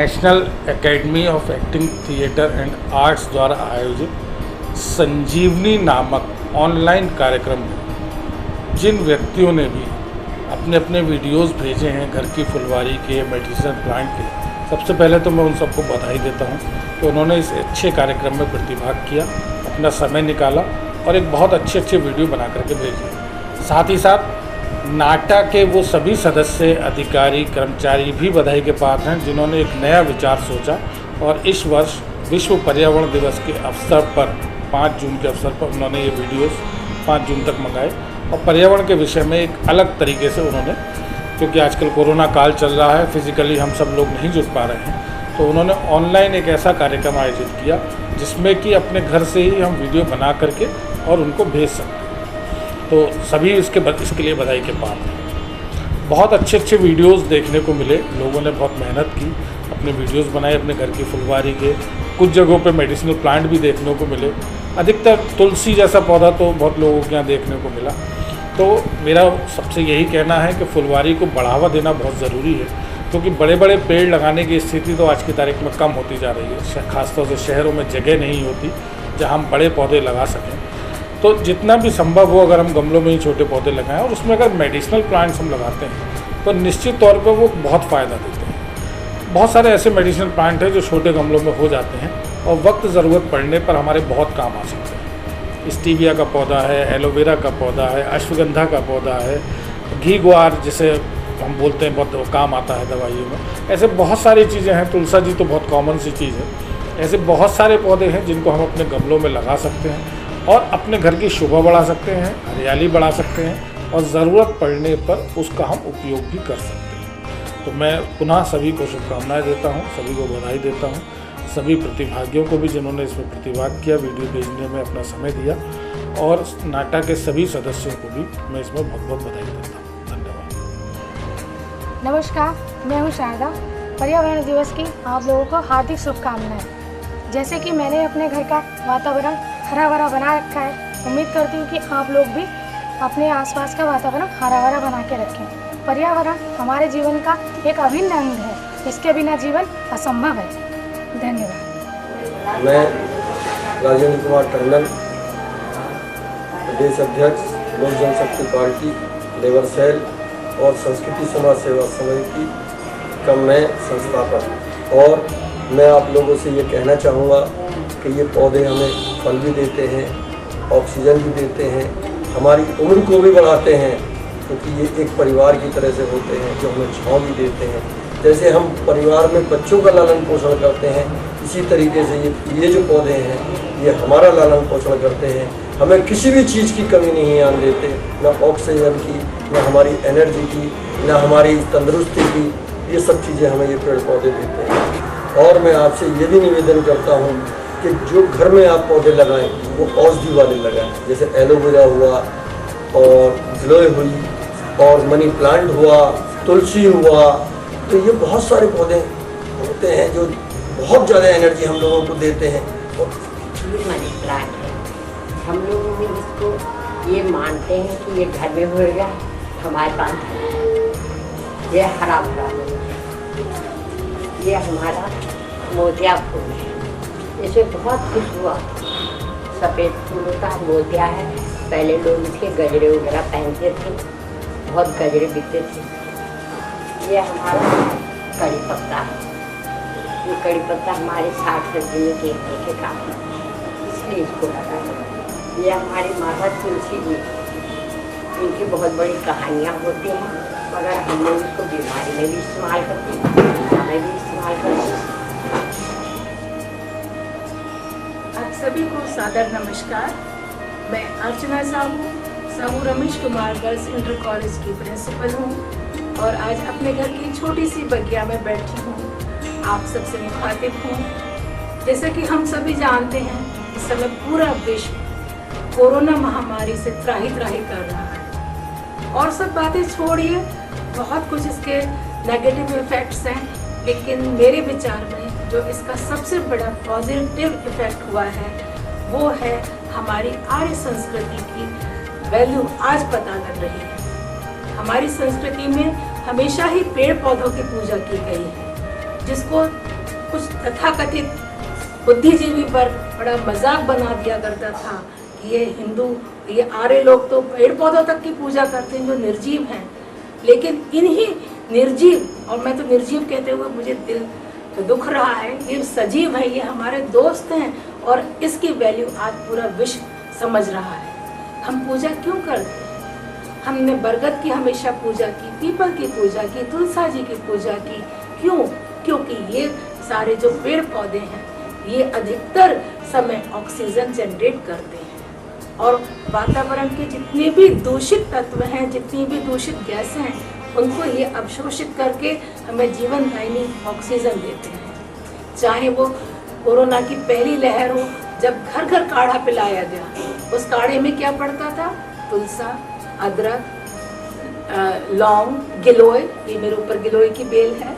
National academy of acting theatre and arts द्वारा आयोजित संजीवनी नामक ऑनलाइन कार्यक्रम में जिन व्यक्तियों ने भी अपने अपने वीडियोस भेजे हैं घर की फुलवारी के, मेडिसिनल प्लांट के, सबसे पहले तो मैं उन सबको बधाई देता हूं कि उन्होंने इस अच्छे कार्यक्रम में प्रतिभाग किया, अपना समय निकाला और एक बहुत अच्छे वीडियो बना करके भेजे। साथ ही साथ नाटा के वो सभी सदस्य, अधिकारी, कर्मचारी भी बधाई के पात्र हैं जिन्होंने एक नया विचार सोचा और इस वर्ष विश्व पर्यावरण दिवस के अवसर पर 5 जून के अवसर पर उन्होंने ये वीडियोस 5 जून तक मंगाए और पर्यावरण के विषय में एक अलग तरीके से उन्होंने, क्योंकि आजकल कोरोना काल चल रहा है, फिजिकली हम सब लोग नहीं जुड़ पा रहे हैं, तो उन्होंने ऑनलाइन एक ऐसा कार्यक्रम आयोजित किया जिसमें कि अपने घर से ही हम वीडियो बना करके और उनको भेज सकते हैं। तो सभी इसके लिए बधाई के पात्र हैं। बहुत अच्छे वीडियोस देखने को मिले, लोगों ने बहुत मेहनत की, अपने वीडियोस बनाए अपने घर की फुलवारी के। कुछ जगहों पे मेडिसिनल प्लांट भी देखने को मिले, अधिकतर तुलसी जैसा पौधा तो बहुत लोगों के यहाँ देखने को मिला। तो मेरा सबसे यही कहना है कि फुलवारी को बढ़ावा देना बहुत ज़रूरी है, क्योंकि बड़े बड़े पेड़ लगाने की स्थिति तो आज की तारीख में कम होती जा रही है। खासतौर से शहरों में जगह नहीं होती जहाँ हम बड़े पौधे लगा सकें। तो जितना भी संभव हो अगर हम गमलों में ही छोटे पौधे लगाएं और उसमें अगर मेडिसिनल प्लांट्स हम लगाते हैं तो निश्चित तौर पर वो बहुत फ़ायदा देते हैं। बहुत सारे ऐसे मेडिसिनल प्लांट हैं जो छोटे गमलों में हो जाते हैं और वक्त ज़रूरत पड़ने पर हमारे बहुत काम आ सकते हैं। स्टीविया का पौधा है, एलोवेरा का पौधा है, अश्वगंधा का पौधा है, घी ग्वार जिसे हम बोलते हैं बहुत काम आता है दवाइयों में। ऐसे बहुत सारी चीज़ें हैं। तुलसा जी तो बहुत कॉमन सी चीज़ है। ऐसे बहुत सारे पौधे हैं जिनको हम अपने गमलों में लगा सकते हैं और अपने घर की शोभा बढ़ा सकते हैं, हरियाली बढ़ा सकते हैं और ज़रूरत पड़ने पर उसका हम उपयोग भी कर सकते हैं। तो मैं पुनः सभी को शुभकामनाएं देता हूं, सभी को बधाई देता हूं, सभी प्रतिभागियों को भी जिन्होंने इसमें प्रतिभाग किया, वीडियो भेजने में अपना समय दिया, और नाटा के सभी सदस्यों को भी मैं इसमें बहुत बधाई देता हूँ। धन्यवाद। नमस्कार, मैं हूँ शारदा। पर्यावरण दिवस की आप लोगों को हार्दिक शुभकामनाएं। जैसे कि मैंने अपने घर का वातावरण हरा भरा बना रखा है, उम्मीद करती हूँ कि आप लोग भी अपने आसपास का वातावरण हरा भरा बना के रखें। पर्यावरण हमारे जीवन का एक अभिन्न अंग है, इसके बिना जीवन असंभव है। धन्यवाद। मैं राजेंद्र कुमार टंडन, प्रदेश अध्यक्ष लोक जनशक्ति पार्टी लेबर सेल और संस्कृति समाज सेवा समिति का मैं संस्थापक, और मैं आप लोगों से ये कहना चाहूँगा कि ये पौधे हमें फल भी देते हैं, ऑक्सीजन भी देते हैं, हमारी उम्र को भी बढ़ाते हैं, क्योंकि ये एक परिवार की तरह से होते हैं जो हमें छाँव भी देते हैं। जैसे हम परिवार में बच्चों का लालन पोषण करते हैं, इसी तरीके से ये जो पौधे हैं ये हमारा लालन पोषण करते हैं। हमें किसी भी चीज़ की कमी नहीं आने देते, न ऑक्सीजन की, न हमारी एनर्जी की, न हमारी तंदुरुस्ती की। ये सब चीज़ें हमें ये पेड़ पौधे देते हैं। और मैं आपसे ये भी निवेदन करता हूँ कि जो घर में आप पौधे लगाएं वो औषधि वाले लगाएं, जैसे एलोवेरा हुआ और गिलोय हुई और मनी प्लांट हुआ, तुलसी हुआ। तो ये बहुत सारे पौधे होते हैं जो बहुत ज़्यादा एनर्जी हम लोगों को देते हैं। और मनी प्लांट है, हम लोग भी इसको ये मानते हैं कि ये घर में होगा, हमारे पास ये हरा भरा, ये हमारा मोतिया फूल है, इसमें बहुत खुशबू आती है। सफ़ेद फूल होता है, मोतिया है। पहले लोग इसके गजरे वगैरह पहनते थे, बहुत गजरे बिकते थे। ये हमारा कड़ी पत्ता है। ये कड़ी पत्ता हमारे 60 सर्दी में केले के काम है, इसलिए इसको लगाया। ये हमारी माता तुलसी जी, इनकी बहुत बड़ी कहानियाँ होती हैं, मगर हम लोग इसको बीमारी में भी इस्तेमाल करते हैं, में भी इस्तेमाल करते हैं। आप सभी को सादर नमस्कार। मैं Archana Sahu Ramesh Kumar girls inter college की प्रिंसिपल हूँ और आज अपने घर की छोटी सी बगिया में बैठी हूँ, आप सबसे मुखातिब हूँ। जैसे कि हम सभी जानते हैं, इस समय पूरा विश्व कोरोना महामारी से त्राही कर रहा है, और सब बातें छोड़िए, बहुत कुछ इसके नेगेटिव इफेक्ट्स हैं, लेकिन मेरे विचार में जो इसका सबसे बड़ा पॉजिटिव इफेक्ट हुआ है वो है हमारी आर्य संस्कृति की वैल्यू आज पता लग रही है। हमारी संस्कृति में हमेशा ही पेड़ पौधों की पूजा की गई है, जिसको कुछ तथाकथित बुद्धिजीवी पर बड़ा मजाक बना दिया करता था कि ये हिंदू, ये आर्य लोग तो पेड़ पौधों तक की पूजा करते हैं जो निर्जीव हैं। लेकिन इन्हीं निर्जीव, और मैं तो निर्जीव कहते हुए मुझे दिल दुख रहा है, ये सजीव है, ये हमारे दोस्त हैं और इसकी वैल्यू आज पूरा विश्व समझ रहा है। हम पूजा क्यों करते हैं? हमने बरगद की हमेशा पूजा की, पीपल की पूजा की, तुलसा जी की पूजा की। क्यों? क्योंकि ये सारे जो पेड़ पौधे हैं ये अधिकतर समय ऑक्सीजन जनरेट करते हैं और वातावरण के जितने भी दूषित तत्व हैं, जितनी भी दूषित गैसें हैं, उनको ये अवशोषित करके हमें जीवनदायिनी ऑक्सीजन देते हैं। चाहे वो कोरोना की पहली लहर हो, जब घर घर काढ़ा पिलाया गया, उस काढ़े में क्या पड़ता था? तुलसा, अदरक, लौंग, गिलोय, ये मेरे ऊपर गिलोय की बेल है,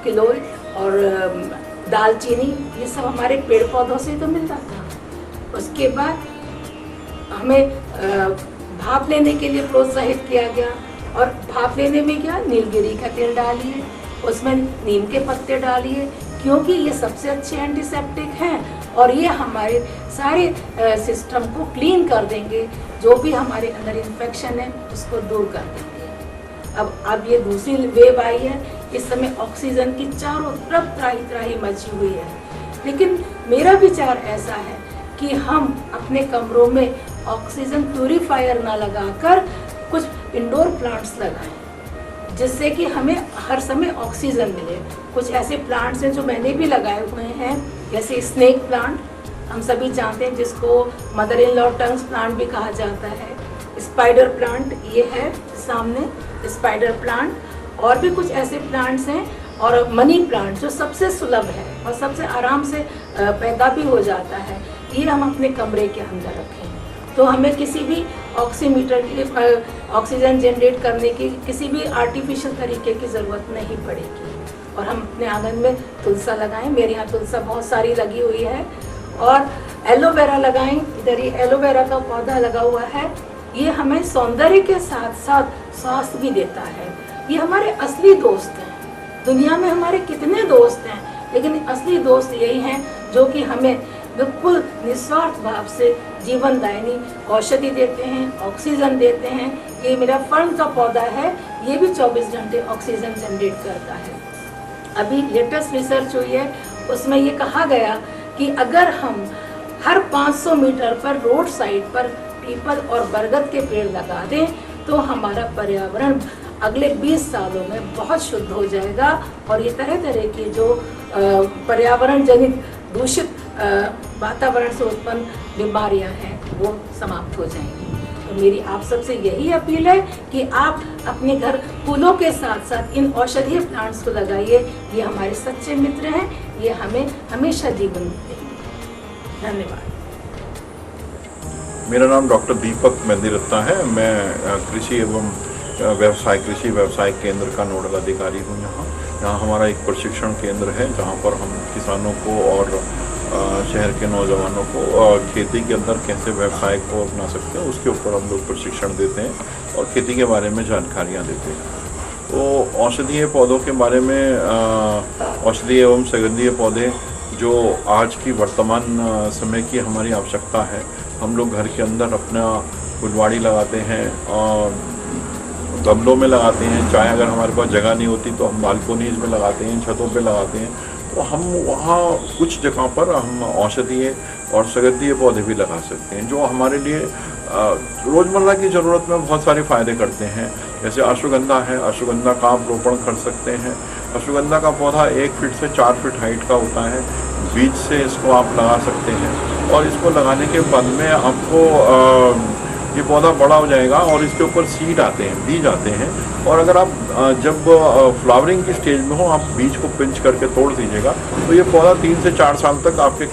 गिलोय और दालचीनी, ये सब हमारे पेड़ पौधों से तो मिलता था। उसके बाद हमें भाप लेने के लिए प्रोत्साहित किया गया और भाप लेने में क्या? नीलगिरी का तेल डालिए, उसमें नीम के पत्ते डालिए, क्योंकि ये सबसे अच्छे एंटीसेप्टिक हैं और ये हमारे सारे सिस्टम को क्लीन कर देंगे, जो भी हमारे अंदर इन्फेक्शन है उसको दूर कर देंगे। अब ये दूसरी वेव आई है, इस समय ऑक्सीजन की चारों तरफ त्राही त्राही मची हुई है। लेकिन मेरा विचार ऐसा है कि हम अपने कमरों में ऑक्सीजन प्यूरिफायर ना लगाकर कुछ इंडोर प्लांट्स लगाएं, जिससे कि हमें हर समय ऑक्सीजन मिले। कुछ ऐसे प्लांट्स हैं जो मैंने भी लगाए हुए हैं, जैसे स्नेक प्लांट, हम सभी जानते हैं, जिसको mother in law tongues plant भी कहा जाता है। स्पाइडर प्लांट ये है सामने, स्पाइडर प्लांट, और भी कुछ ऐसे प्लांट्स हैं, और मनी प्लांट जो सबसे सुलभ है और सबसे आराम से पैदा भी हो जाता है, ये हम अपने कमरे के अंदर रखें। तो हमें किसी भी ऑक्सीमीटर की, ऑक्सीजन जनरेट करने की किसी भी आर्टिफिशियल तरीके की ज़रूरत नहीं पड़ेगी। और हम अपने आंगन में तुलसा लगाएं, मेरे यहाँ तुलसा बहुत सारी लगी हुई है, और एलोवेरा लगाएं। इधर ये एलोवेरा का पौधा लगा हुआ है, ये हमें सौंदर्य के साथ साथ स्वास्थ्य भी देता है। ये हमारे असली दोस्त हैं। दुनिया में हमारे कितने दोस्त हैं, लेकिन असली दोस्त यही हैं जो कि हमें बिल्कुल निस्वार्थ भाव से जीवनदायिनी औषधि देते हैं, ऑक्सीजन देते हैं। ये मेरा फर्न का पौधा है, ये भी 24 घंटे ऑक्सीजन जनरेट करता है। अभी लेटेस्ट रिसर्च हुई है, उसमें ये कहा गया कि अगर हम हर 500 मीटर पर रोड साइड पर पीपल और बरगद के पेड़ लगा दें तो हमारा पर्यावरण अगले 20 सालों में बहुत शुद्ध हो जाएगा और ये तरह तरह की जो पर्यावरण जनित दूषित वातावरण से उत्पन्न बीमारियां हैं वो समाप्त हो जाएंगी। तो मेरी आप सबसे यही अपील है कि आप अपने घर फूलों के साथ साथ इन औषधीय प्लांट्स को लगाइए। ये हमारे सच्चे मित्र हैं, ये हमें हमेशा जीवन देंगे। धन्यवाद। मेरा नाम डॉक्टर दीपक मेहंदीरत्ना है। मैं कृषि एवं कृषि व्यवसाय केंद्र का नोडल अधिकारी हूँ। यहाँ हमारा एक प्रशिक्षण केंद्र है जहाँ पर हम किसानों को और शहर के नौजवानों को खेती के अंदर कैसे व्यवसाय को अपना सकते हैं उसके ऊपर हम लोग प्रशिक्षण देते हैं और खेती के बारे में जानकारियाँ देते हैं। तो औषधीय पौधों के बारे में औषधीय एवं सुगंधीय पौधे जो आज की वर्तमान समय की हमारी आवश्यकता है, हम लोग घर के अंदर अपना फुलवाड़ी लगाते हैं और गमलों में लगाते हैं। चाहे अगर हमारे पास जगह नहीं होती तो हम बालकोनीज में लगाते हैं, छतों पे लगाते हैं। तो हम वहाँ कुछ जगह पर हम औषधीय और सुगंधीय पौधे भी लगा सकते हैं जो हमारे लिए रोज़मर्रा की ज़रूरत में बहुत सारे फ़ायदे करते हैं। जैसे अश्वगंधा है, अश्वगंधा का आप रोपण कर सकते हैं। अश्वगंधा का पौधा 1 फीट से 4 फीट हाइट का होता है। बीज से इसको आप लगा सकते हैं और इसको लगाने के बाद में आपको ये पौधा बड़ा हो जाएगा और इसके ऊपर सीड आते हैं, बीज आते हैं। और अगर आप जब फ्लावरिंग की स्टेज में हो, आप बीज को पिंच करके तोड़ दीजिएगा तो ये पौधा 3 से 4 साल तक आपके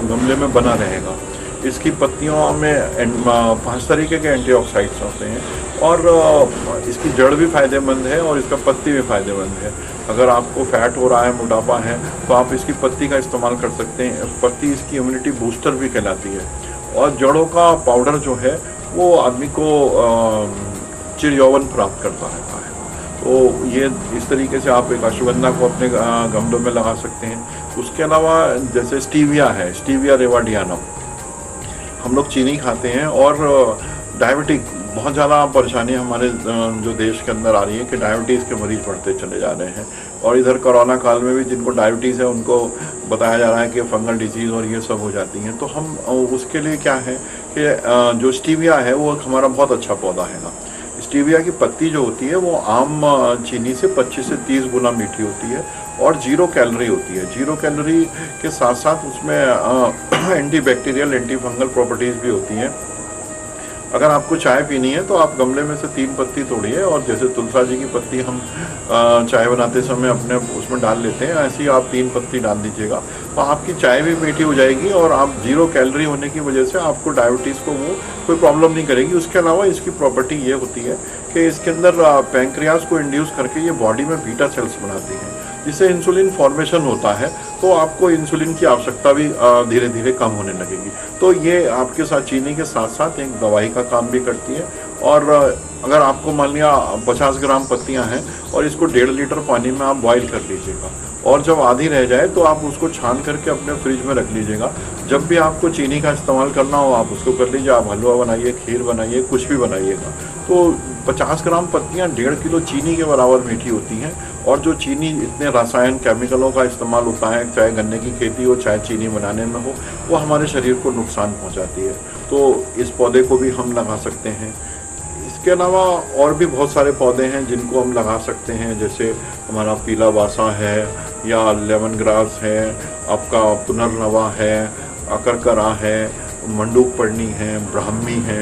गमले में बना रहेगा। इसकी पत्तियों में 5 तरीके के एंटीऑक्सीडेंट्स होते हैं और इसकी जड़ भी फ़ायदेमंद है और इसका पत्ती भी फ़ायदेमंद है। अगर आपको फैट हो रहा है, मोटापा है, तो आप इसकी पत्ती का इस्तेमाल कर सकते हैं। पत्ती इसकी इम्यूनिटी बूस्टर भी कहलाती है। और जड़ों का पाउडर जो है वो आदमी को चिर यौवन प्राप्त करता रहता है। तो ये इस तरीके से आप एक अश्वगंधा को अपने गमलों में लगा सकते हैं। उसके अलावा जैसे स्टीविया है, स्टीविया रेवाडियानम, हम लोग चीनी खाते हैं और डायबिटिक बहुत ज़्यादा परेशानी हमारे जो देश के अंदर आ रही है कि डायबिटीज़ के मरीज़ बढ़ते चले जा रहे हैं। और इधर कोरोना काल में भी जिनको डायबिटीज़ है उनको बताया जा रहा है कि फंगल डिजीज़ और ये सब हो जाती हैं। तो हम उसके लिए क्या है कि जो स्टीविया है वो हमारा बहुत अच्छा पौधा है ना। स्टीविया की पत्ती जो होती है वो आम चीनी से 25 से 30 गुना मीठी होती है और 0 कैलोरी होती है। 0 कैलोरी के साथ साथ उसमें एंटीबैक्टीरियल, एंटी फंगल प्रॉपर्टीज़ भी होती हैं। अगर आपको चाय पीनी है तो आप गमले में से 3 पत्ती तोड़िए और जैसे तुलसा जी की पत्ती हम चाय बनाते समय अपने उसमें डाल लेते हैं, ऐसी आप 3 पत्ती डाल दीजिएगा तो आपकी चाय भी मीठी हो जाएगी और आप 0 कैलोरी होने की वजह से आपको डायबिटीज़ को वो कोई प्रॉब्लम नहीं करेगी। उसके अलावा इसकी प्रॉपर्टी ये होती है कि इसके अंदर पैंक्रियाज को इंड्यूस करके ये बॉडी में बीटा सेल्स बनाती हैं, जिससे इंसुलिन फॉर्मेशन होता है तो आपको इंसुलिन की आवश्यकता भी धीरे धीरे कम होने लगेगी। तो ये आपके साथ चीनी के साथ साथ एक दवाई का काम भी करती है। और अगर आपको मान लिया 50 ग्राम पत्तियां हैं और इसको 1.5 लीटर पानी में आप बॉईल कर लीजिएगा और जब आधी रह जाए तो आप उसको छान करके अपने फ्रिज में रख लीजिएगा। जब भी आपको चीनी का इस्तेमाल करना हो आप उसको कर लीजिए। आप हलवा बनाइए, खीर बनाइए, कुछ भी बनाइएगा। तो 50 ग्राम पत्तियां 1.5 किलो चीनी के बराबर मीठी होती हैं। और जो चीनी इतने रासायन केमिकलों का इस्तेमाल होता है, चाहे गन्ने की खेती हो चाहे चीनी बनाने में हो, वो हमारे शरीर को नुकसान पहुंचाती है। तो इस पौधे को भी हम लगा सकते हैं। इसके अलावा और भी बहुत सारे पौधे हैं जिनको हम लगा सकते हैं, जैसे हमारा पीला बासा है या लेमन ग्रास है, आपका पुनर्नवा है, अकरकरा है, मंडूक पर्णी है, ब्राह्मी है।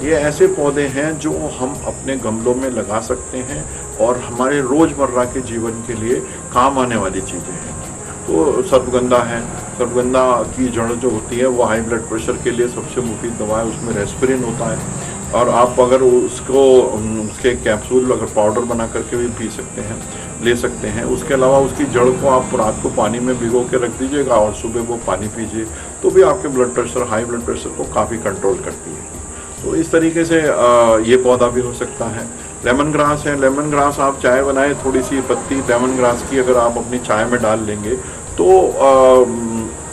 ये ऐसे पौधे हैं जो हम अपने गमलों में लगा सकते हैं और हमारे रोज़मर्रा के जीवन के लिए काम आने वाली चीज़ें हैं। तो सर्पगंधा है, सर्पगंधा की जड़ जो होती है वो हाई ब्लड प्रेशर के लिए सबसे मुफीद दवा है। उसमें रेस्पिरिन होता है और आप अगर उसको उसके कैप्सूल अगर पाउडर बना करके भी पी सकते हैं, ले सकते हैं। उसके अलावा उसकी जड़ को आप रात को पानी में भिगो के रख दीजिएगा और सुबह वो पानी पीजिए तो भी आपके blood pressure, high blood pressure को काफ़ी कंट्रोल करती है। तो इस तरीके से ये पौधा भी हो सकता है। लेमन ग्रास है, लेमन ग्रास आप चाय बनाए, थोड़ी सी पत्ती लेमन ग्रास की अगर आप अपनी चाय में डाल लेंगे तो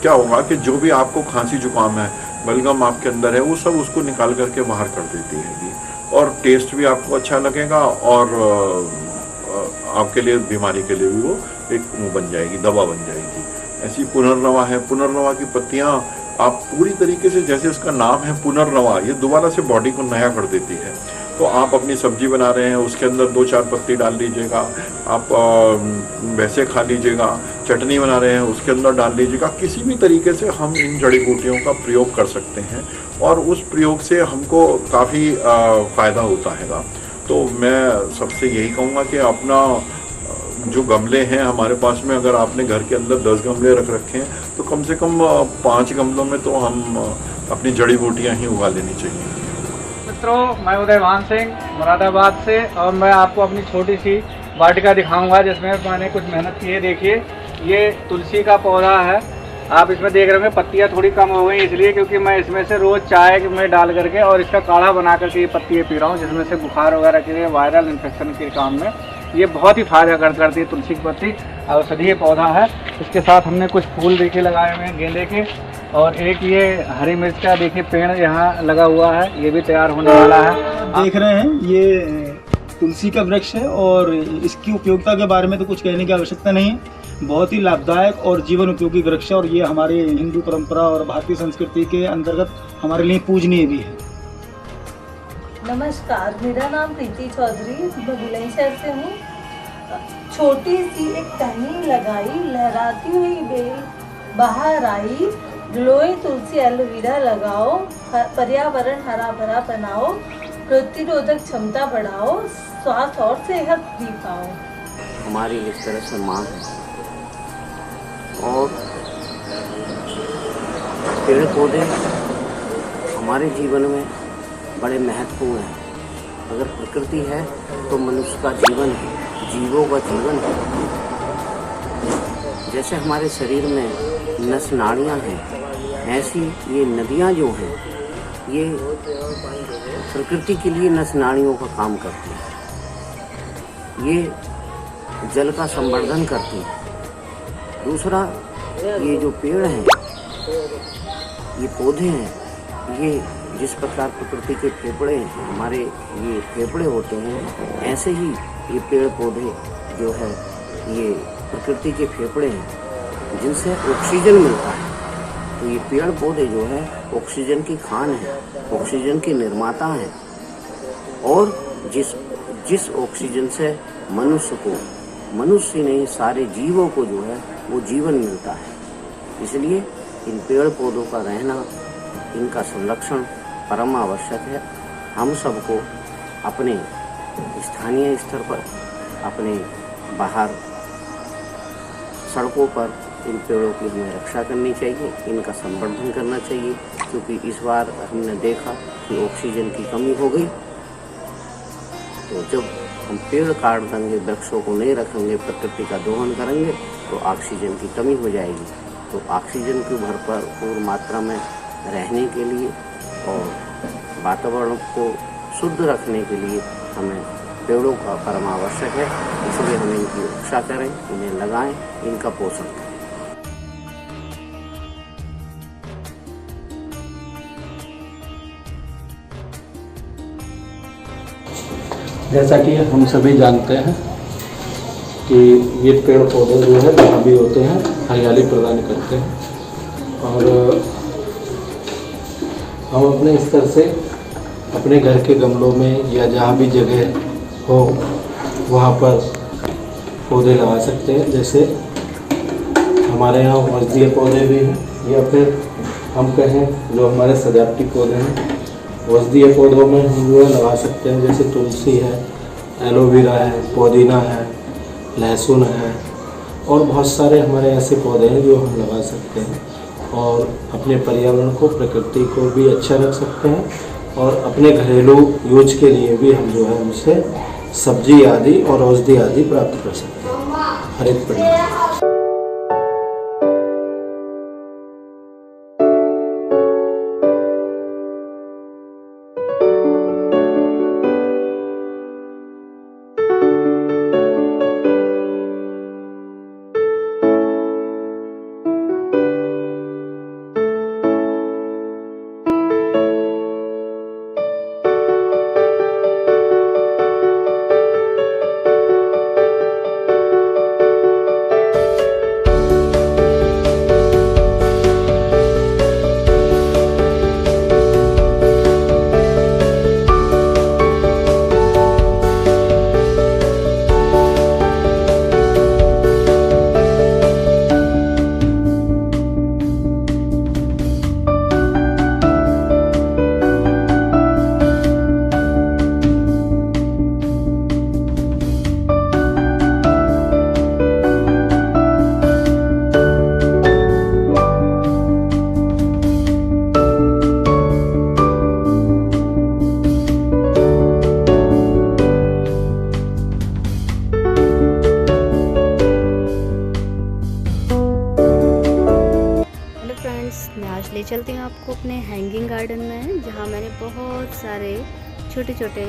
क्या होगा कि जो भी आपको खांसी जुकाम है, बलगम आपके अंदर है, वो सब उसको निकाल करके बाहर कर देती है और टेस्ट भी आपको अच्छा लगेगा और आपके लिए बीमारी के लिए भी वो एक बन जाएगी, दवा बन जाएगी। ऐसी पुनर्नवा है, पुनर्नवा की पत्तियाँ आप पूरी तरीके से, जैसे उसका नाम है पुनर्नवा, ये दोबारा से बॉडी को नया कर देती है। तो आप अपनी सब्जी बना रहे हैं, उसके अंदर 2-4 पत्ती डाल लीजिएगा, आप वैसे खा लीजिएगा, चटनी बना रहे हैं उसके अंदर डाल लीजिएगा। किसी भी तरीके से हम इन जड़ी बूटियों का प्रयोग कर सकते हैं और उस प्रयोग से हमको काफ़ी फ़ायदा होता है। तो मैं सबसे यही कहूँगा कि अपना जो गमले हैं हमारे पास में, अगर आपने घर के अंदर 10 गमले रख रखे हैं तो कम से कम 5 गमलों में तो हम अपनी जड़ी बूटियाँ ही उगा लेनी चाहिए। मित्रों, मैं उदयभान सिंह मुरादाबाद से और मैं आपको अपनी छोटी सी वाटिका दिखाऊंगा जिसमें मैंने कुछ मेहनत की है। देखिए, ये तुलसी का पौधा है। आप इसमें देख रहे होंगे पत्तियाँ थोड़ी कम हो गई इसलिए क्योंकि मैं इसमें से रोज़ चाय में डाल करके और इसका काढ़ा बना करके ये पत्तियाँ पी रहा हूँ, जिसमें से बुखार वगैरह के लिए, वायरल इन्फेक्शन के काम में ये बहुत ही फायदा करती है। तुलसी की पत्ती औषधीय पौधा है। इसके साथ हमने कुछ फूल देखिए लगाए हुए हैं गेंदे के, और एक ये हरी मिर्च का देखिए पेड़ यहाँ लगा हुआ है, ये भी तैयार होने वाला है। देख रहे हैं ये तुलसी का वृक्ष है और इसकी उपयोगिता के बारे में तो कुछ कहने की आवश्यकता नहीं है। बहुत ही लाभदायक और जीवन उपयोगी वृक्ष है और ये हमारे हिंदू परंपरा और भारतीय संस्कृति के अंतर्गत हमारे लिए पूजनीय भी है। नमस्कार, मेरा नाम प्रीति चौधरी, मैं भिलाई शहर से हूँ। छोटी सी एक टहनी लगाई, लहराती हुई बेल बाहर आई, ग्लोइंग तुलसी एलोवेरा लगाओ, पर्यावरण हरा भरा बनाओ, प्रतिरोधक क्षमता बढ़ाओ, स्वास्थ्य और सेहत भी पाओ। हमारी इस तरह से माँ है और पेड़ पौधे हमारे जीवन में बड़े महत्वपूर्ण हैं। अगर प्रकृति है तो मनुष्य का जीवन है, जीवों का जीवन है। जैसे हमारे शरीर में नस नाड़ियाँ हैं, ऐसी ये नदियाँ जो हैं ये प्रकृति के लिए नस नाड़ियों का काम करती है। ये जल का संवर्धन करती है। दूसरा, ये जो पेड़ हैं, ये पौधे हैं, ये जिस प्रकार प्रकृति के फेफड़े हैं, हमारे ये फेफड़े होते हैं, ऐसे ही ये पेड़ पौधे जो है ये प्रकृति के फेफड़े हैं जिनसे ऑक्सीजन मिलता है। तो ये पेड़ पौधे जो है ऑक्सीजन की खान है, ऑक्सीजन के निर्माता हैं, और जिस ऑक्सीजन से मनुष्य को, मनुष्य नहीं सारे जीवों को जो है वो जीवन मिलता है। इसलिए इन पेड़ पौधों का रहना, इनका संरक्षण परम आवश्यक है। हम सबको अपने स्थानीय स्तर पर, अपने बाहर सड़कों पर इन पेड़ों की हमें रक्षा करनी चाहिए, इनका संवर्धन करना चाहिए, क्योंकि इस बार हमने देखा कि ऑक्सीजन की कमी हो गई। तो जब हम पेड़ काट देंगे, वृक्षों को नहीं रखेंगे, प्रकृति का दोहन करेंगे, तो ऑक्सीजन की कमी हो जाएगी। तो ऑक्सीजन की भरपूर मात्रा में रहने के लिए और वातावरण को शुद्ध रखने के लिए हमें पेड़ों का परम आवश्यक है। इसलिए हम इनकी रक्षा करें, इन्हें लगाएं, इनका पोषण करें। जैसा कि हम सभी जानते हैं कि ये पेड़ पौधे जो है जहाँ भी होते हैं हरियाली प्रदान करते हैं, और हम अपने स्तर से अपने घर के गमलों में या जहाँ भी जगह हो वहाँ पर पौधे लगा सकते हैं। जैसे हमारे यहाँ औषधीय पौधे भी हैं, या फिर हम कहें जो हमारे सजावटी पौधे हैं, औषधीय पौधों में हम जो है लगा सकते हैं। जैसे तुलसी है, एलोवेरा है, पुदीना है, लहसुन है, और बहुत सारे हमारे ऐसे पौधे हैं जो हम लगा सकते हैं, और अपने पर्यावरण को, प्रकृति को भी अच्छा रख सकते हैं, और अपने घरेलू यूज के लिए भी हम जो है उनसे सब्जी आदि और औषधि आदि प्राप्त कर सकते हैं। हरित प्रणाली। ले चलती हूँ आपको अपने हैंगिंग गार्डन में, जहाँ मैंने बहुत सारे छोटे छोटे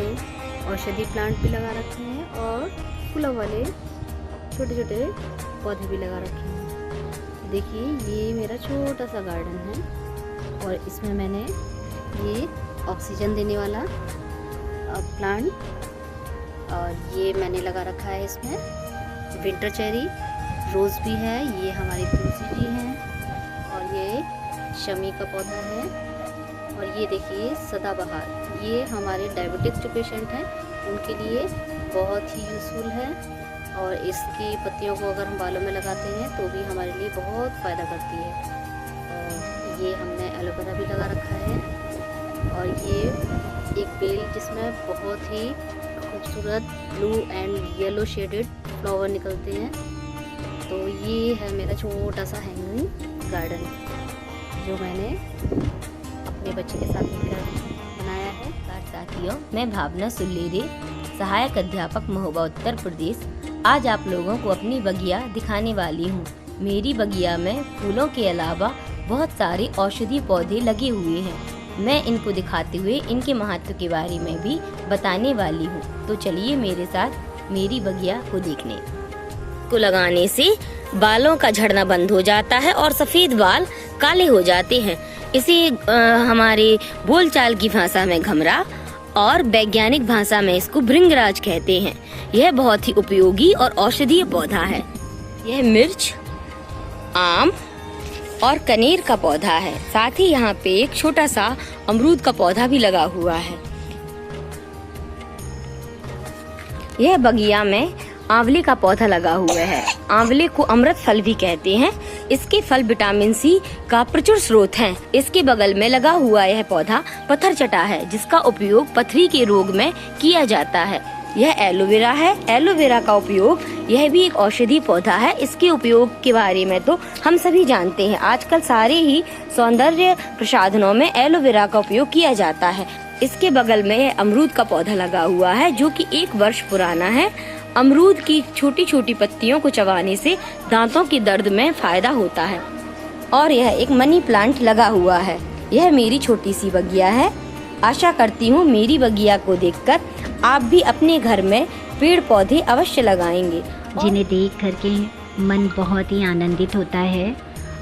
औषधि प्लांट भी लगा रखे हैं और फूलों वाले छोटे छोटे पौधे भी लगा रखे हैं। देखिए ये मेरा छोटा सा गार्डन है और इसमें मैंने ये ऑक्सीजन देने वाला प्लांट और ये मैंने लगा रखा है। इसमें विंटर चेरी रोज़ भी है, ये हमारी तुलसी जी हैं और ये शमी का पौधा है और ये देखिए सदाबहार, ये हमारे डायबिटिक्स जो पेशेंट हैं उनके लिए बहुत ही यूज़फुल है और इसकी पत्तियों को अगर हम बालों में लगाते हैं तो भी हमारे लिए बहुत फ़ायदा करती है। और ये हमने एलोवेरा भी लगा रखा है और ये एक बेल जिसमें बहुत ही खूबसूरत blue and yellow shaded flower निकलते हैं। तो ये है मेरा छोटा सा हैंगिंग गार्डन जो मैंने अपने बच्चे के साथ मिलकर बनाया है। साथियों, मैं भावना सुल्लेरे, सहायक अध्यापक महोबा उत्तर प्रदेश, आज आप लोगों को अपनी बगिया दिखाने वाली हूँ। मेरी बगिया में फूलों के अलावा बहुत सारे औषधीय पौधे लगे हुए हैं। मैं इनको दिखाते हुए इनके महत्व के बारे में भी बताने वाली हूँ। तो चलिए मेरे साथ मेरी बगिया को देखने। को लगाने से बालों का झड़ना बंद हो जाता है और सफेद बाल काले हो जाते हैं। इसे हमारे बोलचाल की भाषा में घमरा और वैज्ञानिक भाषा में इसको भृंगराज कहते हैं। यह बहुत ही उपयोगी और औषधीय पौधा है। यह मिर्च, आम और कनेर का पौधा है। साथ ही यहाँ पे एक छोटा सा अमरूद का पौधा भी लगा हुआ है। यह बगिया में आंवले का पौधा लगा हुआ है। आंवले को अमृत फल भी कहते हैं। इसके फल विटामिन सी का प्रचुर स्रोत हैं। इसके बगल में लगा हुआ यह पौधा पत्थर चटा है, जिसका उपयोग पथरी के रोग में किया जाता है। यह एलोवेरा है। एलोवेरा का उपयोग, यह भी एक औषधीय पौधा है। इसके उपयोग के बारे में तो हम सभी जानते हैं। आजकल सारे ही सौंदर्य प्रसाधनों में एलोवेरा का उपयोग किया जाता है। इसके बगल में अमरूद का पौधा लगा हुआ है, जो कि 1 वर्ष पुराना है। अमरूद की छोटी छोटी पत्तियों को चबाने से दांतों के दर्द में फायदा होता है। और यह एक मनी प्लांट लगा हुआ है। यह मेरी छोटी सी बगिया है। आशा करती हूँ मेरी बगिया को देखकर आप भी अपने घर में पेड़ पौधे अवश्य लगाएंगे, जिन्हें देख करके मन बहुत ही आनंदित होता है।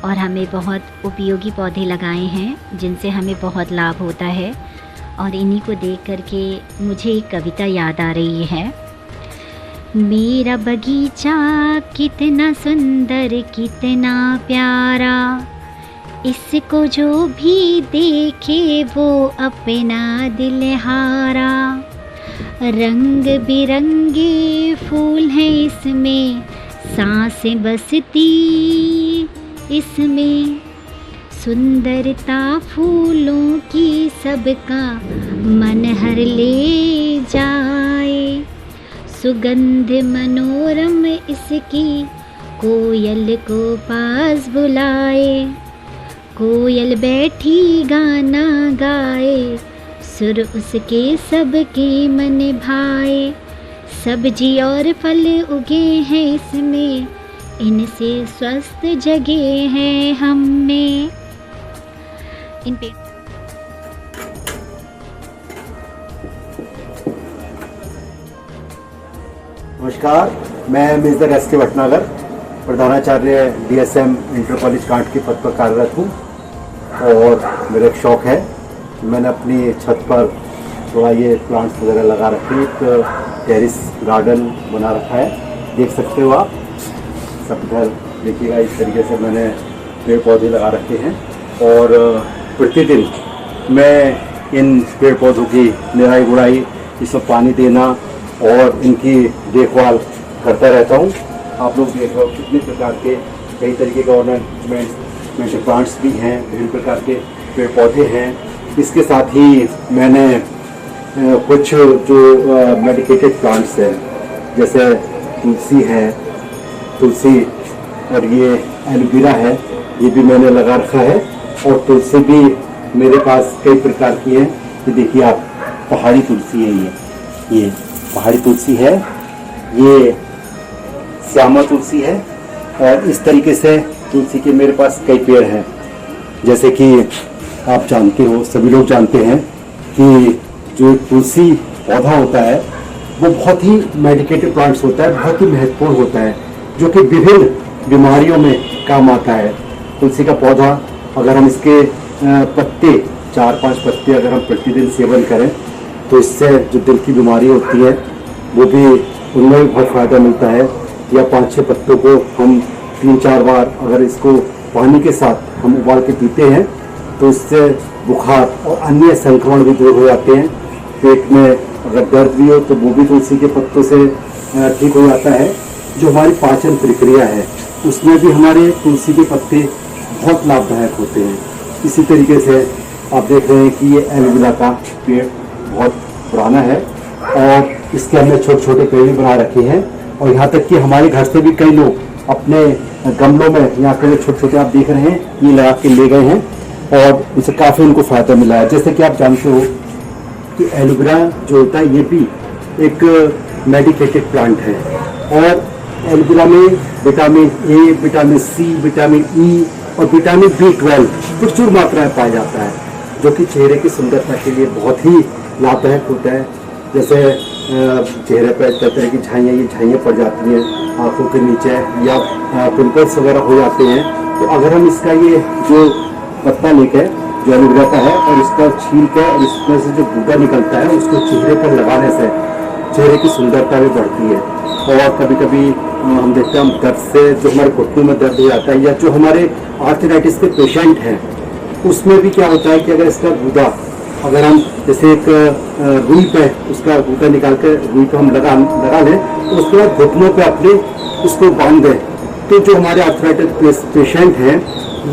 और हमें बहुत उपयोगी पौधे लगाए हैं, जिनसे हमें बहुत लाभ होता है। और इन्हीं को देख करके मुझे एक कविता याद आ रही है। मेरा बगीचा कितना सुंदर, कितना प्यारा, इसको जो भी देखे वो अपना दिल हारा। रंग बिरंगे फूल हैं इसमें, सांसें बसती इसमें, सुंदरता फूलों की सबका मन हर ले जाए। सुगंध मनोरम इसकी कोयल को पास बुलाए। कोयल बैठी गाना गाए, सुर उसके सबके मन भाए। सब्जी और फल उगे हैं इसमें, इनसे स्वस्थ जगे हैं हम में। इन पे नमस्कार, मैं मिस्टर एस के भटनागर, प्रधानाचार्य DSM इंटर कॉलेज कांट के पद पर कार्यरत हूँ। और मेरा एक शौक़ है, मैंने अपनी छत पर थोड़ा ये प्लांट्स वगैरह लगा रखे हैं। एक टेरिस गार्डन बना रखा है, देख सकते हो आप। सब घर देखिएगा, इस तरीके से मैंने पेड़ पौधे लगा रखे हैं। और प्रतिदिन मैं इन पेड़ पौधों की निराई गुड़ाई, इसमें पानी देना और इनकी देखभाल करता रहता हूँ। आप लोग देख रहे हो कितने प्रकार के कई तरीके के ऑर्नामेंटल प्लांट्स भी हैं, विभिन्न प्रकार के पेड़ पौधे हैं। इसके साथ ही मैंने कुछ जो मेडिकेटेड प्लांट्स हैं, जैसे तुलसी है, तुलसी और ये एलोवेरा है, ये भी मैंने लगा रखा है। और तुलसी भी मेरे पास कई प्रकार की है। ये देखिए आप, पहाड़ी तुलसी है, ये पहाड़ी तुलसी है, ये श्यामा तुलसी है। और इस तरीके से तुलसी के मेरे पास कई पेड़ हैं। जैसे कि आप जानते हो, सभी लोग जानते हैं कि जो तुलसी पौधा होता है वो बहुत ही मेडिकेटेड प्लांट्स होता है, बहुत ही महत्वपूर्ण होता है, जो कि विभिन्न बीमारियों में काम आता है। तुलसी का पौधा, अगर हम इसके पत्ते 4-5 पत्ते अगर हम प्रतिदिन सेवन करें तो इससे जो दिल की बीमारी होती है वो भी, उनमें भी बहुत फ़ायदा मिलता है। या 5-6 पत्तों को हम 3-4 बार अगर इसको पानी के साथ हम उबाल के पीते हैं तो इससे बुखार और अन्य संक्रमण भी दूर हो जाते हैं। पेट में अगर दर्द भी हो तो वो भी तुलसी के पत्तों से ठीक हो जाता है। जो हमारी पाचन प्रक्रिया है उसमें भी हमारे तुलसी के पत्ते बहुत लाभदायक होते हैं। इसी तरीके से आप देख रहे हैं कि ये एलोवेरा का पेड़ बहुत पुराना है और इसके हमने छोटे छोटे पेड़ भी बना रखे हैं। और यहाँ तक कि हमारे घर से भी कई लोग अपने गमलों में यहाँ पे छोटे छोटे आप देख रहे हैं, ये लगा के ले गए हैं और इससे काफ़ी उनको फ़ायदा मिला है। जैसे कि आप जानते हो कि एलोवेरा जो होता है ये भी एक मेडिकेटेड प्लांट है। और एलोवेरा में vitamin A, vitamin C, vitamin E और विटामिन B12 प्रचुर मात्रा में पाया जाता है, जो कि चेहरे की सुंदरता के लिए बहुत ही लाभदायक होता है। जैसे चेहरे पर तरह तरह की झाइयाँ, ये झाइयाँ पड़ जाती हैं आँखों के नीचे या पिंपल्स वगैरह हो जाते हैं, तो अगर हम इसका ये जो पत्ता लेकर जो एलोवेरा का है और इसका छील कर और इसमें से जो गूदा निकलता है उसको चेहरे पर लगाने से चेहरे की सुंदरता भी बढ़ती है। और कभी कभी हम देखते हैं हम दर्द से जो हमारे घुटनों में दर्द हो जाता है या जो हमारे आर्थराइटिस के पेशेंट हैं उसमें भी क्या होता है कि अगर इसका गूदा अगर हम जैसे एक रुई पे उसका गूदा निकाल कर रुई को हम लगा लें तो उसके बाद घुटनों पे अपने उसको बांध दें, तो जो हमारे आर्थराइटिस पेशेंट हैं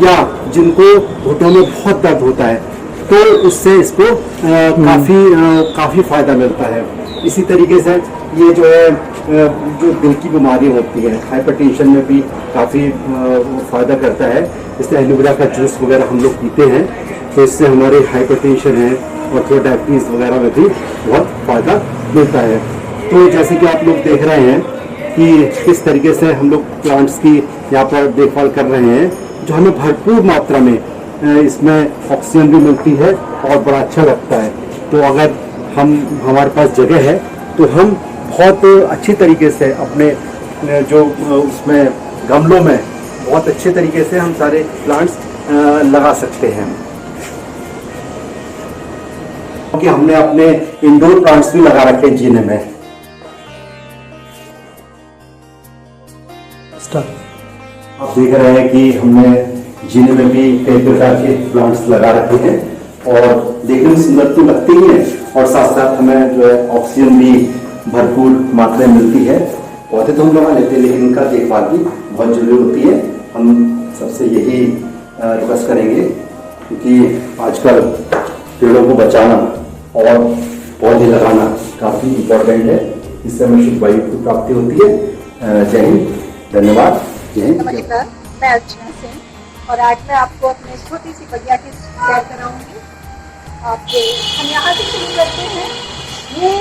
या जिनको घुटनों में बहुत दर्द होता है तो उससे इसको काफ़ी फायदा मिलता है। इसी तरीके से ये जो है जो दिल की बीमारी होती है हाइपरटेंशन में भी काफ़ी फ़ायदा करता है। इससे एलोवेरा का जूस वगैरह हम लोग पीते हैं तो इससे हमारे हाइपरटेंशन है और थोड़ा डायबिटीज़ वगैरह में भी बहुत फ़ायदा मिलता है। तो जैसे कि आप लोग देख रहे हैं कि किस तरीके से हम लोग प्लांट्स की यहाँ पर देखभाल कर रहे हैं जो हमें भरपूर मात्रा में इसमें ऑक्सीजन भी मिलती है और बड़ा अच्छा लगता है। तो अगर हमारे पास जगह है तो हम बहुत अच्छी तरीके से अपने जो उसमें गमलों में बहुत अच्छे तरीके से हम सारे प्लांट्स लगा सकते हैं, क्योंकि हमने अपने इंडोर प्लांट्स भी लगा रखे हैं जीने में। आप देख रहे हैं कि हमने जीने में भी कई प्रकार के प्लांट्स लगा रखे हैं और देखने में सुंदर तो लगते ही है और साथ साथ हमें जो है ऑक्सीजन भी भरपूर मात्रा में मिलती है। पौधे तो हम लगा लेते हैं लेकिन इनका देखभाल भी बहुत जरूरी होती है। हम सबसे यही रिक्वेस्ट करेंगे क्योंकि आजकल पेड़ों को बचाना और पौधे लगाना काफ़ी इम्पोर्टेंट है, इससे हमें शुद्ध वायु की प्राप्ति होती है। जय हिंद, धन्यवाद। जय हिंद। नमस्कार, मैं अर्चना सिंह और आज मैं आपको अपने छोटी सी बगिया की सैर कराऊंगी। हम यहाँ से शुरू करते हैं। ये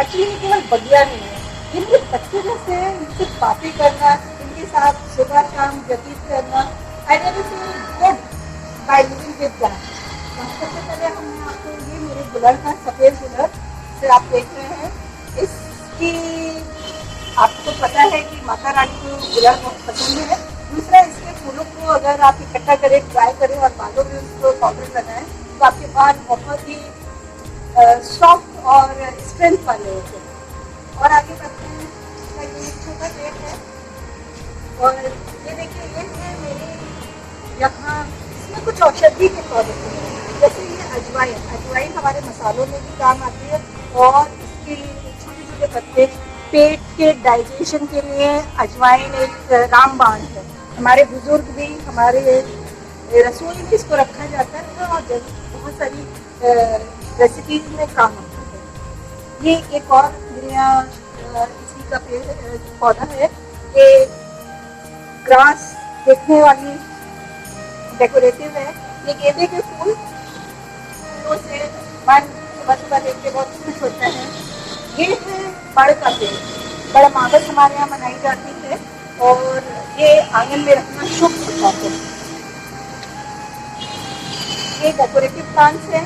एक्चुअली केवल बगिया नहीं है, ये मेरे बच्चे जैसे इनसे बातें करना, इनके साथ सुबह शाम व्यतीत करना, I really feel good by living with them. सबसे पहले हमने आपको ये मेरे गुलर का सफ़ेद गुलर से आप देख रहे हैं, इसकी आपको पता है कि माता रानी को गुलर बहुत पसंद है। दूसरा, इसके फूलों को अगर आप इकट्ठा करें, ड्राई करें और बालों में उसको पाउडर लगाएं तो आपके बाल बहुत ही सॉफ्ट और स्ट्रेंथ वाले होते हैं। और आगे बढ़ते हैं, ये एक छोटा पेड़ है और ये देखिए ये है मेरे यहाँ, इसमें कुछ औषधि के पौधे हैं जैसे ये अजवाइन हमारे मसालों में भी काम आती है और इसके छोटे छोटे पत्ते पेट के डाइजेशन के लिए अजवाइन एक रामबाण है। हमारे बुजुर्ग भी हमारे रसोई में इसको रखा जाता है और बहुत सारी रेसिपीज में काम आता है। ये एक और मेरे यहाँ इसी का पौधा है, ये ग्रास देखने वाली डेकोरेटिव है। ये गेंदे के फूलों से मन सुबह देख के बहुत खुश होता है। ये है बड़ का पेड़, बड़ मागस हमारे यहाँ मनाई जाती है और ये आंगन में रखना शुभ होता है। ये डेकोरेटिव प्लांट्स हैं।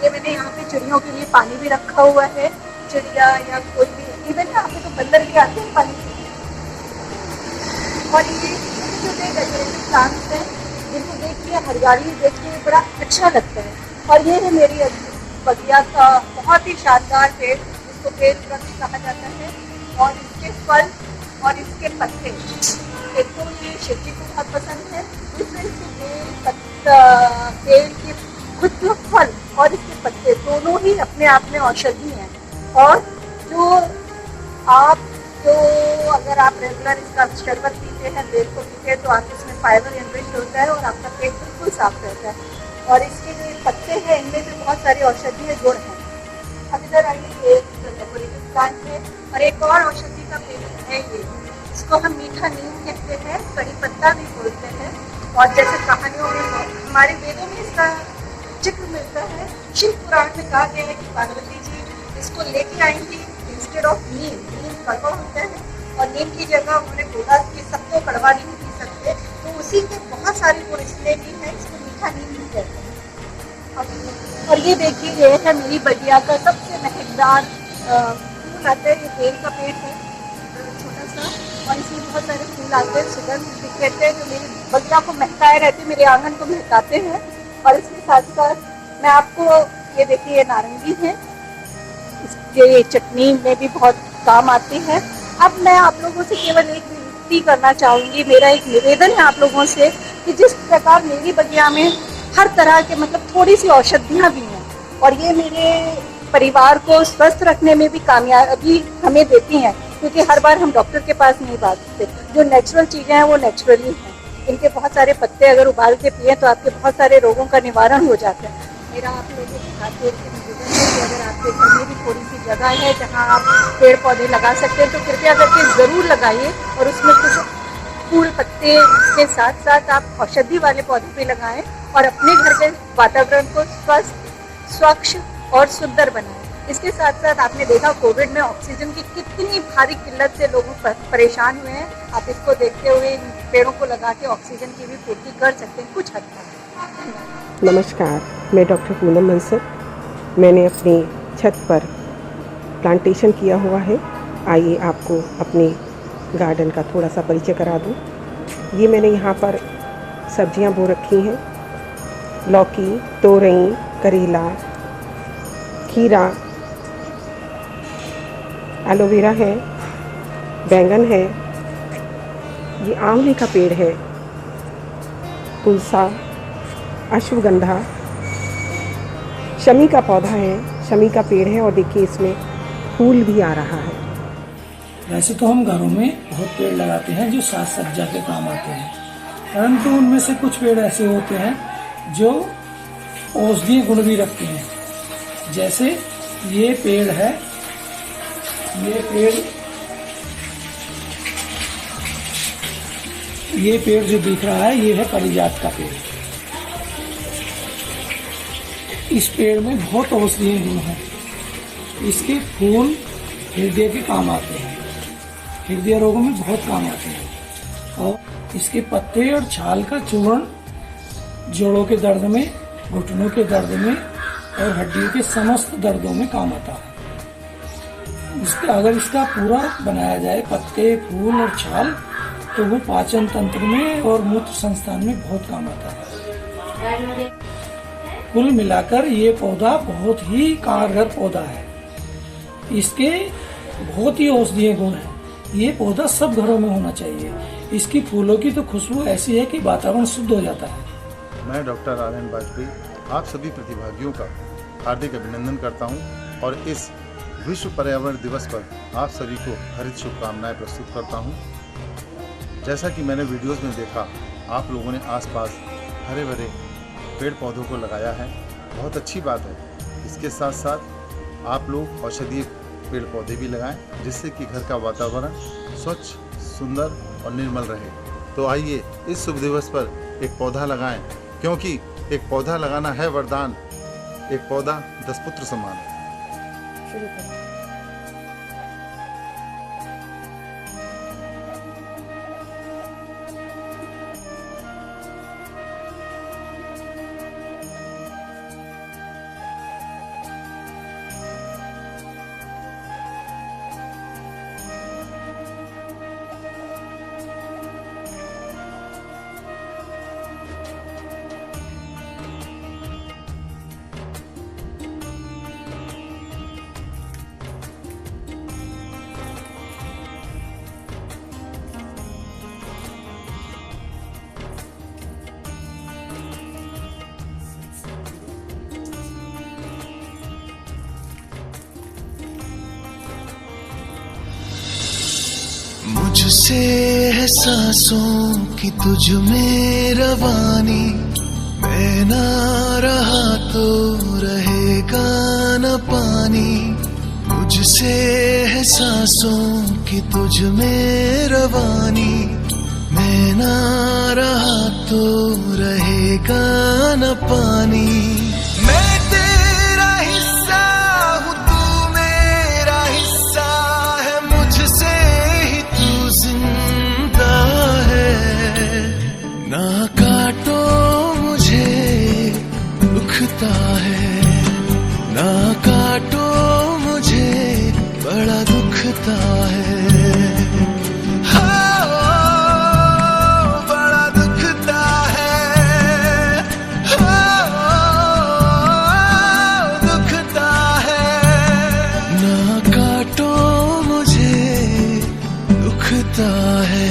ये मैंने यहाँ पे चिड़ियों के लिए पानी भी रखा हुआ है, चिड़िया या कोई भी, इवन यहाँ पे तो बंदर भी आते हैं पानी पीने। और ये छोटे डेकोरेटिव प्लांट्स हैं जिनको देख के हरियाली देख के बड़ा अच्छा लगता है। और ये है मेरी बगिया का बहुत ही शानदार पेड़, इसको पेड़ वृक्ष कहा जाता है। और इसके फल और इसके पत्ते, एक तो ये शिव जी को बहुत पसंद है, दूसरे इसके बेल के खुद के फल और इसके पत्ते दोनों ही अपने आप में औषधि हैं। और अगर आप रेगुलर इसका शरबत पीते हैं, बेल को पीते हैं, तो आप इसमें फाइबर एनरिच्ड होता है और आपका पेट बिल्कुल साफ रहता है। और इसके जो पत्ते हैं इनमें भी बहुत सारे औषधीय गुण हैं। अब इधर आइए, एक डेकोरेटिव प्लांट है और एक और औषधि का पेड़ है ये, इसको हम मीठा नीम कहते हैं, कड़ी पत्ता भी बोलते हैं। और जैसे कहानियों में हमारे वेदों में इसका जिक्र मिलता है। शिव पुराण में कहा गया है कि पार्वती जी इसको लेके आई थी इंस्टेड ऑफ नीम कड़वा होता है और नीम की जगह उन्होंने बोला कि सब तो कड़वा नहीं पी सकते, तो उसी के बहुत सारे गुण इसलिए भी है, इसको मीठा नीम भी कहते हैं। और ये देखिए, ये है मेरी बगिया का सबसे महकदार फूल आता है। ये बेल का पेड़ है छोटा सा और इसमें बहुत सारे फूल आते हैं, सुगंध बिखेरते हैं जो मेरी बगिया को महकाए रहते, मेरे आंगन को महकाते हैं। और इसके साथ साथ मैं आपको ये देखिए, ये नारंगी है, इसके चटनी में भी बहुत काम आती है। अब मैं आप लोगों से केवल एक विनती करना चाहूँगी, मेरा एक निवेदन है आप लोगों से कि जिस प्रकार मेरी बगिया में हर तरह के मतलब थोड़ी सी औषधियाँ भी हैं और ये मेरे परिवार को स्वस्थ रखने में भी कामयाबी हमें देती हैं, क्योंकि हर बार हम डॉक्टर के पास नहीं भागते। जो नेचुरल चीज़ें हैं वो नेचुरली हैं। इनके बहुत सारे पत्ते अगर उबाल के पिए तो आपके बहुत सारे रोगों का निवारण हो जाता है। मेरा आप लोगों के हाथ जोड़ के निवेदन है कि अगर आपके घर में भी थोड़ी सी जगह है जहाँ आप पेड़ पौधे लगा सकते हैं तो कृपया करके ज़रूर लगाइए, और उसमें कुछ फूल पत्ते के साथ साथ आप औषधि वाले पौधे भी लगाएं और अपने घर के वातावरण को स्वस्थ, स्वच्छ और सुंदर बनाएं। इसके साथ साथ आपने देखा कोविड में ऑक्सीजन की कितनी भारी किल्लत से लोग परेशान हुए हैं। आप इसको देखते हुए इन पेड़ों को लगा के ऑक्सीजन की भी पूर्ति कर सकते हैं कुछ हद तक। नमस्कार, मैं डॉक्टर पूनम मंसर। मैंने अपनी छत पर प्लांटेशन किया हुआ है। आइए आपको अपने गार्डन का थोड़ा सा परिचय करा दूं। ये मैंने यहाँ पर सब्जियाँ बो रखी हैं, लौकी, तोरई, करेला, खीरा, एलोवेरा है, बैंगन है, ये आंवले का पेड़ है, तुलसा, अश्वगंधा, शमी का पौधा है, शमी का पेड़ है और देखिए इसमें फूल भी आ रहा है। वैसे तो हम घरों में बहुत पेड़ लगाते हैं जो साज सज्जा के काम आते हैं, परंतु उनमें से कुछ पेड़ ऐसे होते हैं जो औषधीय गुण भी रखते हैं। जैसे ये पेड़ है, ये पेड़ जो दिख रहा है ये है पारिजात का पेड़। इस पेड़ में बहुत औषधीय गुण हैं। इसके फूल हृदय के काम आते हैं, हृदय रोगों में बहुत काम आते हैं। और इसके पत्ते और छाल का चूर्ण जोड़ों के दर्द में, घुटनों के दर्द में और हड्डियों के समस्त दर्दों में काम आता है। अगर इसका पूरा बनाया जाए पत्ते, फूल और छाल, तो वो पाचन तंत्र में और मूत्र संस्थान में बहुत काम आता है। कुल मिलाकर ये पौधा बहुत ही कारगर पौधा है। इसके बहुत ही औषधीय गुण हैं। ये पौधा सब घरों में होना चाहिए। इसकी फूलों की तो खुशबू ऐसी है कि वातावरण शुद्ध हो जाता है। मैं डॉक्टर आर्यन वाजपेयी आप सभी प्रतिभागियों का हार्दिक अभिनंदन करता हूं और इस विश्व पर्यावरण दिवस पर आप सभी को हार्दिक शुभकामनाएं प्रस्तुत करता हूं। जैसा कि मैंने वीडियोस में देखा, आप लोगों ने आसपास हरे भरे पेड़ पौधों को लगाया है, बहुत अच्छी बात है। इसके साथ साथ आप लोग औषधीय पेड़ पौधे भी लगाएं, जिससे कि घर का वातावरण स्वच्छ, सुंदर और निर्मल रहे। तो आइए इस शुभ दिवस पर एक पौधा लगाएं, क्योंकि एक पौधा लगाना है वरदान। एक पौधा 10 पुत्र समान है। मुझसे है सांसों की तुझ में रवानी, मैं ना रहा तो रहेगा न पानी। मुझसे है सांसों की तुझ में रवानी, मैं ना रहा तो रहेगा न पानी। मैं तेरा हिस्सा हूँ, तू मेरा हिस्सा है, मुझसे ही तू जिंदा है। ना काटो मुझे दुखता है, ना काटो मुझे बड़ा दुखता है। हाँ दुखता है।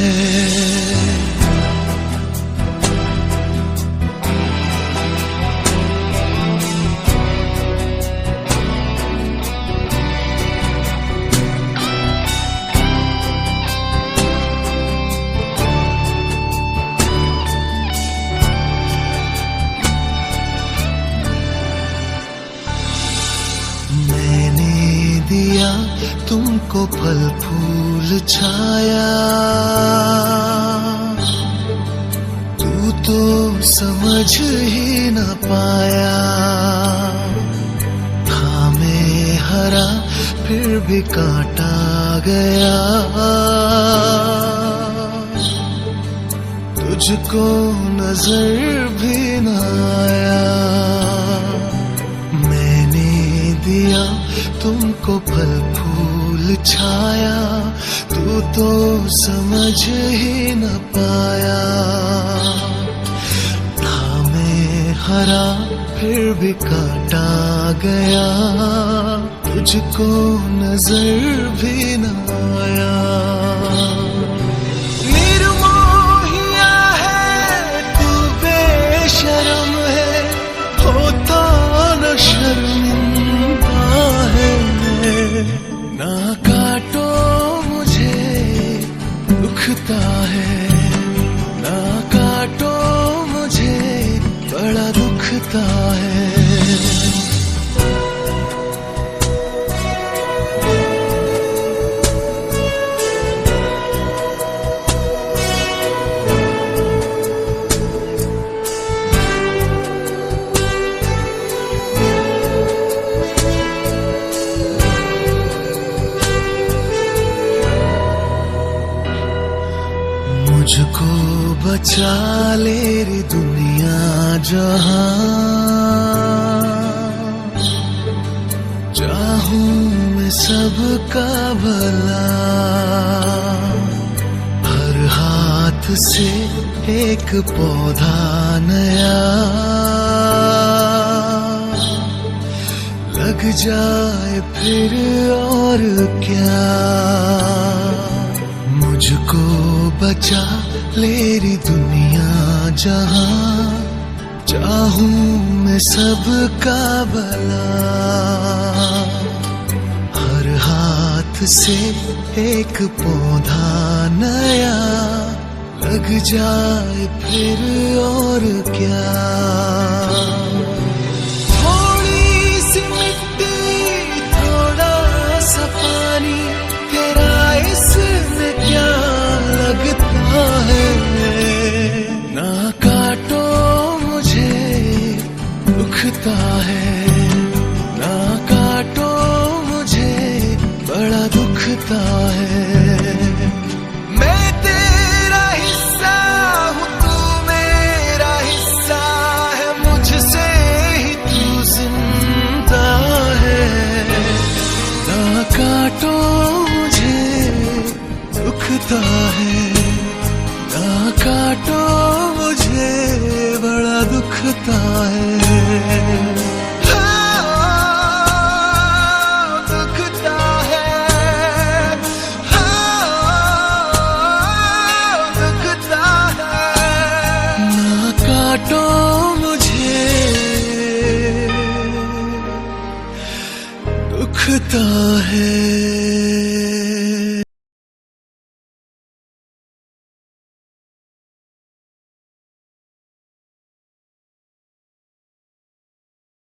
दिया तुमको फल फूल छाया, तू तो समझ ही न पाया। था मैं हरा फिर भी काटा गया, तुझको नजर भी न आया। मैंने दिया तुमको फल फूल छाया, तू तो समझ ही न पाया। था मैं हरा फिर भी काटा गया, तुझको नजर भी न आया। निर्मोहिया है तू, बेशरम है, होता न शर्मिंदा है। ना काटो मुझे दुखता है, ना काटो मुझे बड़ा दुखता है। मुझको बचा ले रे दुनिया जहां, चाहूं मैं सबका भला। हर हाथ से एक पौधा नया लग जाए फिर और क्या। मुझको बचा ले री दुनिया जहां, चाहूं मैं सबका भला। हर हाथ से एक पौधा नया लग जाए फिर और क्या। थोड़ी सी मिट्टी थोड़ा सा पानी, तेरा इसमें क्या लगता है। ना काटो मुझे दुखता है, ना काटो मुझे बड़ा दुखता है। मैं तेरा हिस्सा हूँ, तू मेरा हिस्सा है, मुझसे ही तू जिंदा है। ना काटो मुझे दुखता है, ना काटो मुझे बड़ा दुखता है। दुखता है, दुखता है। ना काटो मुझे दुखता है।